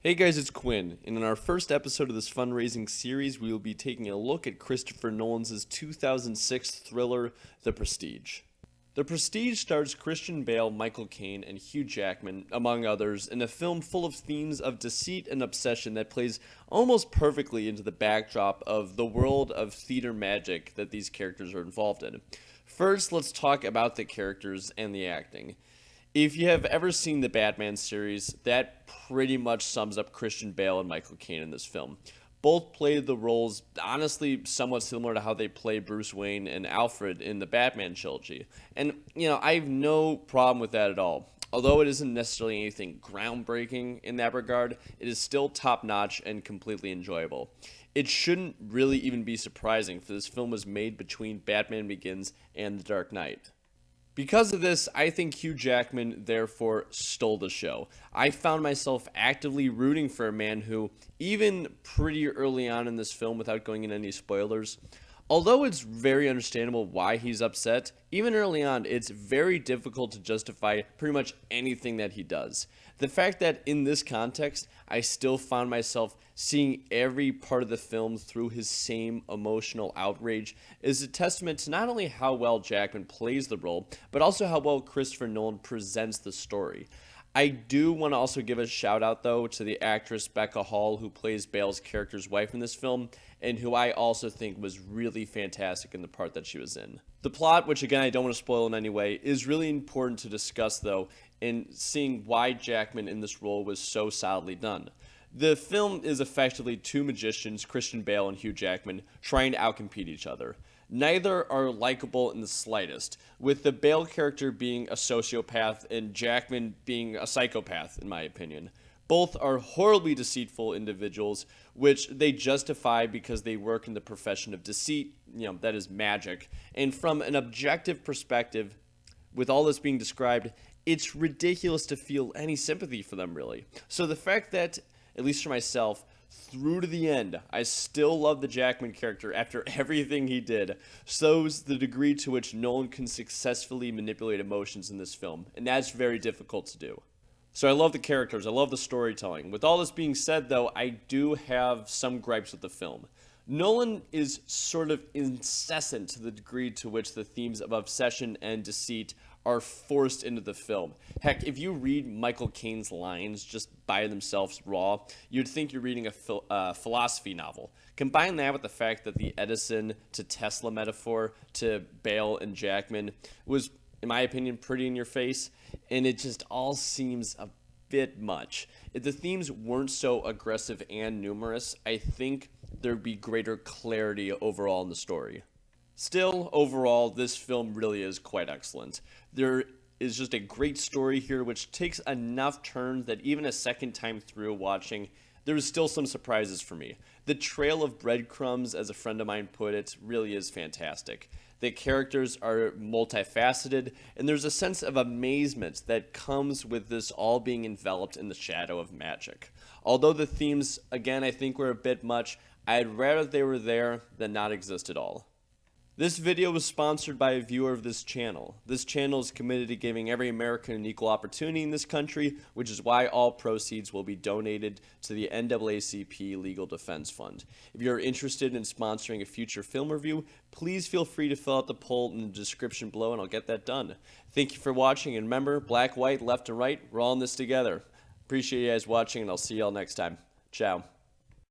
Hey guys, it's Quinn, and in our first episode of this fundraising series, we will be taking a look at Christopher Nolan's 2006 thriller, The Prestige. The Prestige stars Christian Bale, Michael Caine, and Hugh Jackman, among others, in a film full of themes of deceit and obsession that plays almost perfectly into the backdrop of the world of theater magic that these characters are involved in. First, let's talk about the characters and the acting. If you have ever seen the Batman series, that pretty much sums up Christian Bale and Michael Caine in this film. Both played the roles, honestly, somewhat similar to how they play Bruce Wayne and Alfred in the Batman trilogy. And, I have no problem with that at all. Although it isn't necessarily anything groundbreaking in that regard, it is still top notch and completely enjoyable. It shouldn't really even be surprising, for this film was made between Batman Begins and The Dark Knight. Because of this, I think Hugh Jackman therefore stole the show. I found myself actively rooting for a man who, even pretty early on in this film, without going into any spoilers, although it's very understandable why he's upset, even early on, it's very difficult to justify pretty much anything that he does. The fact that in this context, I still found myself seeing every part of the film through his same emotional outrage is a testament to not only how well Jackman plays the role, but also how well Christopher Nolan presents the story. I do want to also give a shout out, though, to the actress Becca Hall, who plays Bale's character's wife in this film, and who I also think was really fantastic in the part that she was in. The plot, which again I don't want to spoil in any way, is really important to discuss, though, in seeing why Jackman in this role was so solidly done. The film is effectively two magicians, Christian Bale and Hugh Jackman, trying to outcompete each other. Neither are likable in the slightest, with the Bale character being a sociopath and Jackman being a psychopath, in my opinion. Both are horribly deceitful individuals, which they justify because they work in the profession of deceit, that is magic. And from an objective perspective, with all this being described, it's ridiculous to feel any sympathy for them, really. So the fact that, at least for myself, through to the end, I still love the Jackman character after everything he did, shows the degree to which Nolan can successfully manipulate emotions in this film, and that's very difficult to do. So I love the characters, I love the storytelling. With all this being said, though, I do have some gripes with the film. Nolan is sort of incessant to the degree to which the themes of obsession and deceit are forced into the film. Heck, if you read Michael Caine's lines just by themselves raw, you'd think you're reading a philosophy novel. Combine that with the fact that the Edison to Tesla metaphor to Bale and Jackman was, in my opinion, pretty in your face, and it just all seems a bit much. If the themes weren't so aggressive and numerous, I think there'd be greater clarity overall in the story. Still, overall, this film really is quite excellent. There is just a great story here which takes enough turns that even a second time through watching, there was still some surprises for me. The trail of breadcrumbs, as a friend of mine put it, really is fantastic. The characters are multifaceted, and there's a sense of amazement that comes with this all being enveloped in the shadow of magic. Although the themes, again, I think were a bit much, I'd rather they were there than not exist at all. This video was sponsored by a viewer of this channel. This channel is committed to giving every American an equal opportunity in this country, which is why all proceeds will be donated to the NAACP Legal Defense Fund. If you're interested in sponsoring a future film review, please feel free to fill out the poll in the description below and I'll get that done. Thank you for watching, and remember, black, white, left, and right, we're all in this together. Appreciate you guys watching, and I'll see y'all next time. Ciao.